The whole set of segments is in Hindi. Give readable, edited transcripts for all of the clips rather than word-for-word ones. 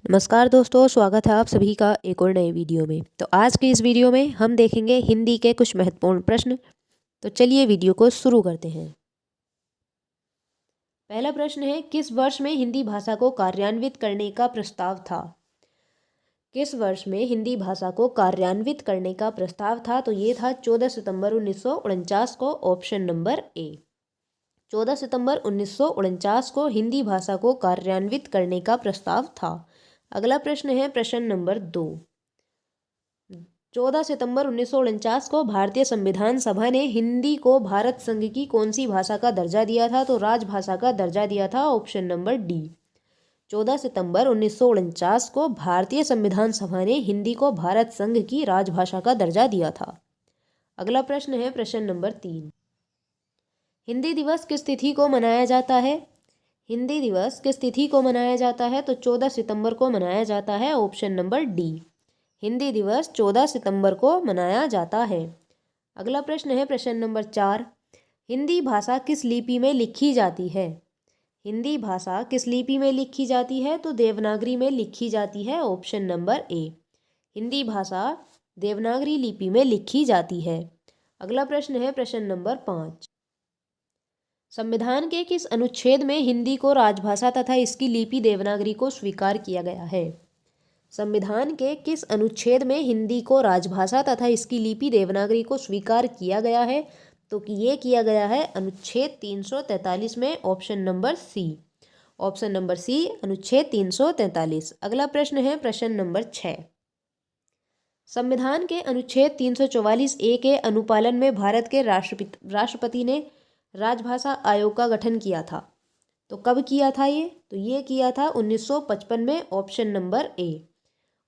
नमस्कार दोस्तों, स्वागत है आप सभी का एक और नए वीडियो में। तो आज के इस वीडियो में हम देखेंगे हिंदी के कुछ महत्वपूर्ण प्रश्न। तो चलिए वीडियो को शुरू करते हैं। पहला प्रश्न है, किस वर्ष में हिंदी भाषा को कार्यान्वित करने का प्रस्ताव था? किस वर्ष में हिंदी भाषा को कार्यान्वित करने का प्रस्ताव था? तो ये था 14 सितंबर 1949 को, ऑप्शन नंबर ए। 14 सितंबर 1949 को हिंदी भाषा को कार्यान्वित करने का प्रस्ताव था। अगला प्रश्न है प्रश्न नंबर 2। 14 सितंबर 1949 को भारतीय संविधान सभा ने हिंदी को भारत संघ की कौन सी भाषा का दर्जा दिया था? तो राजभाषा का दर्जा दिया था, ऑप्शन नंबर डी। 14 सितंबर 1949 को भारतीय संविधान सभा ने हिंदी को भारत संघ की राजभाषा का दर्जा दिया था। अगला प्रश्न है प्रश्न नंबर 3। हिंदी दिवस किस तिथि को मनाया जाता है? हिंदी दिवस किस तिथि को मनाया जाता है? तो 14 सितंबर को मनाया जाता है, ऑप्शन नंबर डी। हिंदी दिवस 14 सितंबर को मनाया जाता है। अगला प्रश्न है प्रश्न नंबर 4। हिंदी भाषा किस लिपि में लिखी जाती है? हिंदी भाषा किस लिपि में लिखी जाती है? तो देवनागरी में लिखी जाती है, ऑप्शन नंबर ए। हिंदी भाषा देवनागरी लिपि में लिखी जाती है। अगला प्रश्न है प्रश्न नंबर 5। संविधान के किस अनुच्छेद में हिंदी को राजभाषा तथा इसकी लिपि देवनागरी को स्वीकार किया गया है? संविधान के किस अनुच्छेद में हिंदी को राजभाषा तथा इसकी लिपि देवनागरी को स्वीकार किया गया है? तो ये किया गया है अनुच्छेद 343 में, option number C. Option number C, अनुच्छेद 343। अगला प्रश्न है प्रश्न नंबर 6। संविधान के अनुच्छेद 344 ए के अनुपालन में भारत के राष्ट्रपति ने राजभाषा आयोग का गठन किया था। तो कब किया था ये? तो ये किया था 1955 में, ऑप्शन नंबर ए।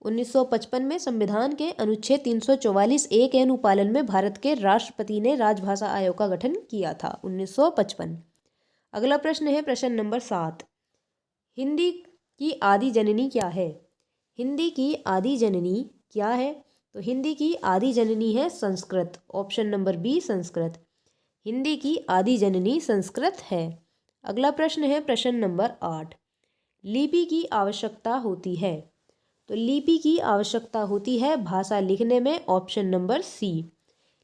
1955 में संविधान के अनुच्छेद 344 ए के अनुपालन में भारत के राष्ट्रपति ने राजभाषा आयोग का गठन किया था, 1955। अगला प्रश्न है प्रश्न नंबर 7। हिंदी की आदि जननी क्या है? हिंदी की आदि जननी क्या है? तो हिंदी की आदि जननी है Sanskrit, option number B, Sanskrit. Hindi की आदि जननी संस्कृत है। अगला प्रश्न है प्रश्न नंबर 8। लिपि की आवश्यकता होती है? तो लिपि की आवश्यकता होती है भाषा लिखने में, ऑप्शन नंबर सी।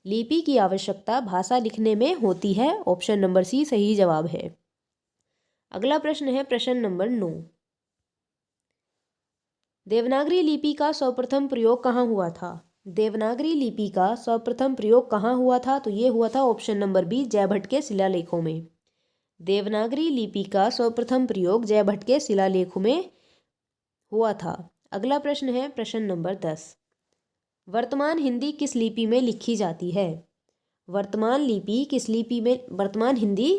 लिपि की आवश्यकता भाषा लिखने में होती है, ऑप्शन नंबर सी सही जवाब है। अगला प्रश्न है प्रश्न नंबर 9। देवनागरी लिपि का सर्वप्रथम प्रयोग कहाँ हुआ था? देवनागरी लिपि का सर्वप्रथम प्रयोग कहाँ हुआ था? तो ये हुआ था, ऑप्शन नंबर बी, जयभट्ट के शिलालेखों में। देवनागरी लिपि का सर्वप्रथम प्रयोग जयभट्ट के शिलालेखों में हुआ था। अगला प्रश्न है प्रश्न नंबर 10। वर्तमान हिंदी किस लिपि में लिखी जाती है? वर्तमान हिंदी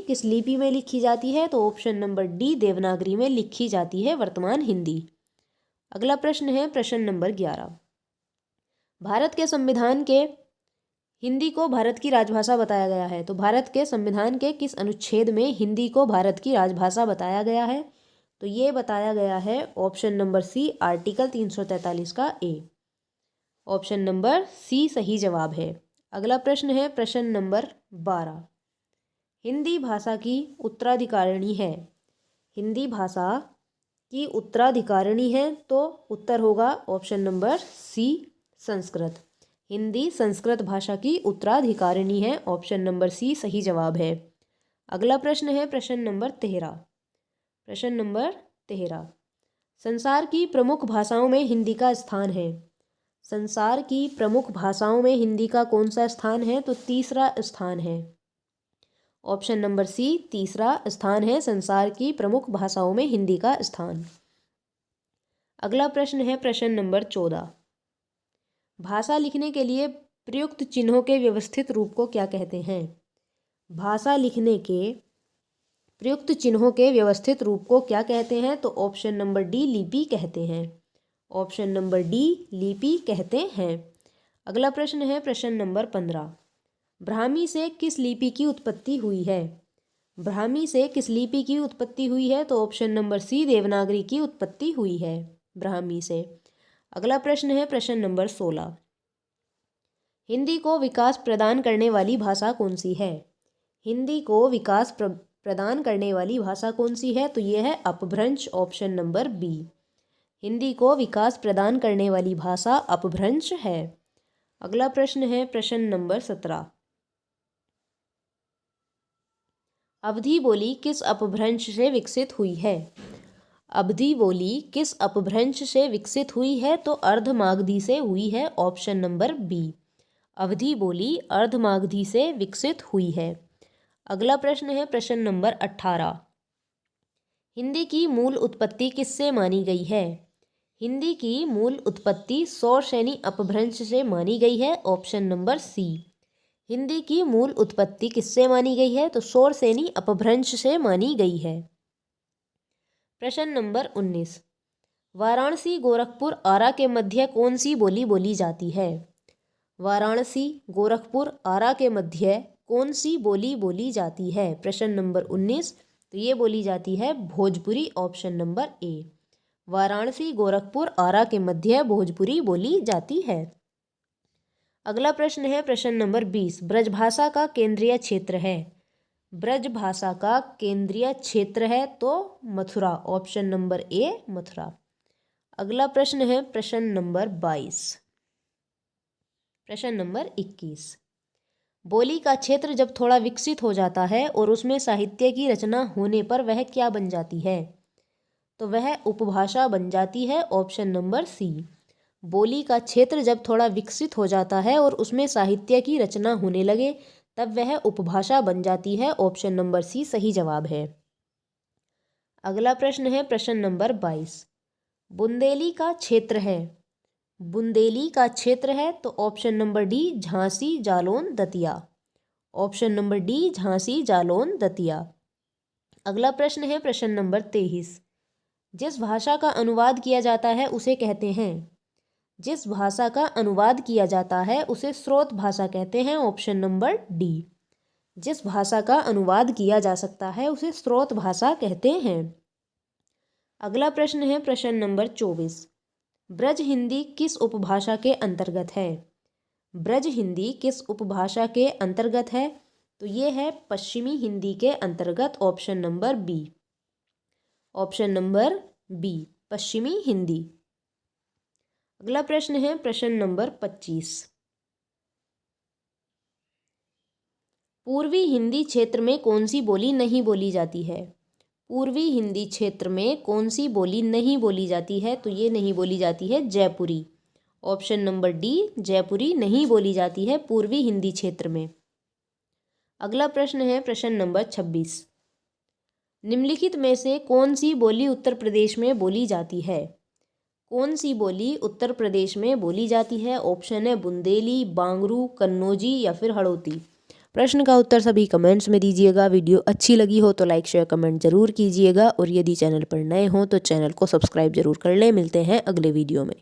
किस लिपि में लिखी जाती है? तो ऑप्शन नंबर डी, देवनागरी में लिखी जाती है वर्तमान हिंदी। अगला प्रश्न है प्रश्न नंबर 11। भारत के संविधान के हिंदी को भारत की राजभाषा बताया गया है। तो भारत के संविधान के किस अनुच्छेद में हिंदी को भारत की राजभाषा बताया गया है? तो ये बताया गया है, ऑप्शन नंबर सी, आर्टिकल 343 का ए। ऑप्शन नंबर सी सही जवाब है। अगला प्रश्न है प्रश्न नंबर 12। हिंदी भाषा की उत्तराधिकारिणी है? हिंदी भाषा की उत्तराधिकारिणी है तो उत्तर होगा option number C, Sanskrit. Hindi Sanskrit भाषा की उत्तराधिकारिणी है, ऑप्शन नंबर सी सही जवाब है। अगला प्रश्न है प्रश्न नंबर 13। प्रश्न नंबर 13। संसार की प्रमुख भाषाओं में हिंदी का स्थान है? संसार की प्रमुख भाषाओं में हिंदी का कौन सा स्थान है? तो तीसरा स्थान है, ऑप्शन नंबर सी, तीसरा स्थान है संसार की प्रमुख भाषाओं में हिंदी का स्थान। अगला प्रश्न है प्रश्न नंबर 14। भाषा लिखने के लिए प्रयुक्त चिन्हों के व्यवस्थित रूप को क्या कहते हैं? भाषा लिखने के प्रयुक्त चिन्हों के व्यवस्थित रूप को क्या कहते हैं? तो ऑप्शन नंबर डी, लिपि कहते हैं। ऑप्शन नंबर डी, लिपि कहते हैं। अगला प्रश्न है प्रश्न नंबर 15। ब्राह्मी से किस लिपि की उत्पत्ति हुई है? ब्राह्मी से किस लिपि की उत्पत्ति हुई है? तो ऑप्शन नंबर सी, देवनागरी की उत्पत्ति हुई है ब्राह्मी से। अगला प्रश्न है प्रश्न नंबर 16। हिंदी को विकास प्रदान करने वाली भाषा कौन सी है? हिंदी को विकास प्रदान करने वाली भाषा कौन सी है? तो ये है अपभ्रंश, ऑप्शन नंबर बी। हिंदी को विकास प्रदान करने वाली भाषा अपभ्रंश है। अगला प्रश्न है प्रश्न नंबर 17। अवधी बोली किस अपभ्रंश से विकसित हुई है? अवधी बोली किस अपभ्रंश से विकसित हुई है? तो अर्धमागधी से हुई है, ऑप्शन नंबर बी। अवधी बोली अर्धमागधी से विकसित हुई है। अगला प्रश्न है प्रश्न नंबर 18। हिंदी की मूल उत्पत्ति किससे मानी गई है? हिंदी की मूल उत्पत्ति सौरसेनी अपभ्रंश से मानी गई है, ऑप्शन नंबर सी। हिंदी की मूल उत्पत्ति किससे मानी गई है? तो सौरसेनी अपभ्रंश से मानी गई है। प्रश्न नंबर 19। वाराणसी गोरखपुर आरा के मध्य कौन सी बोली बोली जाती है? वाराणसी गोरखपुर आरा के मध्य कौन सी बोली बोली जाती है? प्रश्न नंबर 19। तो ये बोली जाती है Bhojpuri, option number A. Varanasi Gorakhpur Arrah के मध्य भोजपुरी बोली जाती है। अगला प्रश्न है प्रश्न नंबर 20। ब्रजभाषा का केंद्रीय क्षेत्र है? ब्रजभाषा का केंद्रीय क्षेत्र है तो मथुरा, ऑप्शन नंबर ए मथुरा। अगला प्रश्न है प्रश्न नंबर 22। प्रश्न नंबर 21। बोली का क्षेत्र जब थोड़ा विकसित हो जाता है और उसमें साहित्य की रचना होने पर वह क्या बन जाती है? तो वह उपभाषा बन जाती है, ऑप्शन नंबर सी। बोली का क्षेत्र जब थोड़ा विकसित हो जाता है और उसमें साहित्य की रचना होने लगे तब वह उपभाषा बन जाती है, ऑप्शन नंबर सी सही जवाब है। अगला प्रश्न है प्रश्न नंबर 22। बुंदेली का क्षेत्र है? बुंदेली का क्षेत्र है तो option number D Jhansi Jalaun Datia, option number D Jhansi Jalaun Datia. अगला प्रश्न है प्रश्न नंबर 23। जिस भाषा का अनुवाद किया जाता है उसे कहते हैं? जिस भाषा का अनुवाद किया जाता है उसे स्रोत भाषा कहते हैं, ऑप्शन नंबर डी। जिस भाषा का अनुवाद किया जा सकता है उसे स्रोत भाषा कहते हैं। अगला प्रश्न है प्रश्न नंबर 24। ब्रज हिंदी किस उपभाषा के अंतर्गत है? ब्रज हिंदी किस उपभाषा के अंतर्गत है? तो ये है पश्चिमी हिंदी के अंतर्गत, option number B. Option number B पश्चिमी हिंदी। अगला प्रश्न है प्रश्न नंबर 25। पूर्वी हिंदी क्षेत्र में कौन सी बोली नहीं बोली जाती है? पूर्वी हिंदी क्षेत्र में कौन सी बोली नहीं बोली जाती है? तो ये नहीं बोली जाती है जयपुरी, ऑप्शन नंबर डी जयपुरी नहीं बोली जाती है पूर्वी हिंदी क्षेत्र में। अगला प्रश्न है प्रश्न नंबर 26। निम्नलिखित में से कौन सी बोली उत्तर प्रदेश में बोली जाती है? कौन सी बोली उत्तर प्रदेश में बोली जाती है? ऑप्शन है बुंदेली, बांगरू, कन्नौजी या फिर हड़ौती। प्रश्न का उत्तर सभी कमेंट्स में दीजिएगा। वीडियो अच्छी लगी हो तो लाइक शेयर कमेंट जरूर कीजिएगा और यदि चैनल पर नए हो तो चैनल को सब्सक्राइब जरूर कर लें। मिलते हैं अगले वीडियो में।